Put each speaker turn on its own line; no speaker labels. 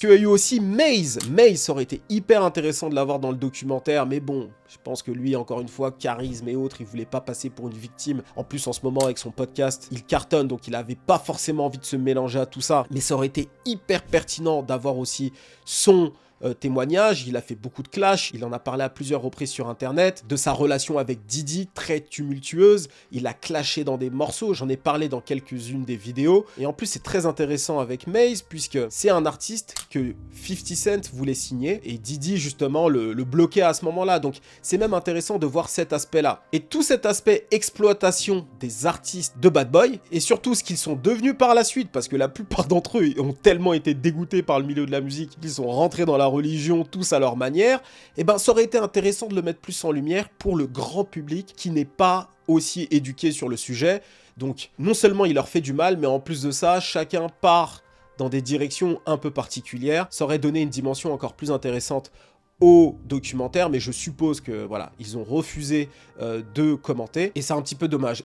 Tu as eu aussi Maze. Maze, ça aurait été hyper intéressant de l'avoir dans le documentaire, mais bon, je pense que lui, encore une fois, charisme et autres, il voulait pas passer pour une victime. En plus, en ce moment, avec son podcast, il cartonne, donc il avait pas forcément envie de se mélanger à tout ça. Mais ça aurait été hyper pertinent d'avoir aussi son témoignage. Il a fait beaucoup de clash, il en a parlé à plusieurs reprises sur internet, de sa relation avec Diddy, très tumultueuse, il a clashé dans des morceaux, j'en ai parlé dans quelques-unes des vidéos, et en plus c'est très intéressant avec Maze, puisque c'est un artiste que 50 Cent voulait signer, et Diddy justement le bloquait à ce moment-là, donc c'est même intéressant de voir cet aspect-là. Et tout cet aspect exploitation des artistes de Bad Boy, et surtout ce qu'ils sont devenus par la suite, parce que la plupart d'entre eux ont tellement été dégoûtés par le milieu de la musique, qu'ils sont rentrés dans la religion, tous à leur manière, et ben ça aurait été intéressant de le mettre plus en lumière pour le grand public qui n'est pas aussi éduqué sur le sujet. Donc non seulement il leur fait du mal, mais en plus de ça, chacun part dans des directions un peu particulières. Ça aurait donné une dimension encore plus intéressante au documentaire, mais je suppose que voilà, ils ont refusé de commenter, et c'est un petit peu dommage.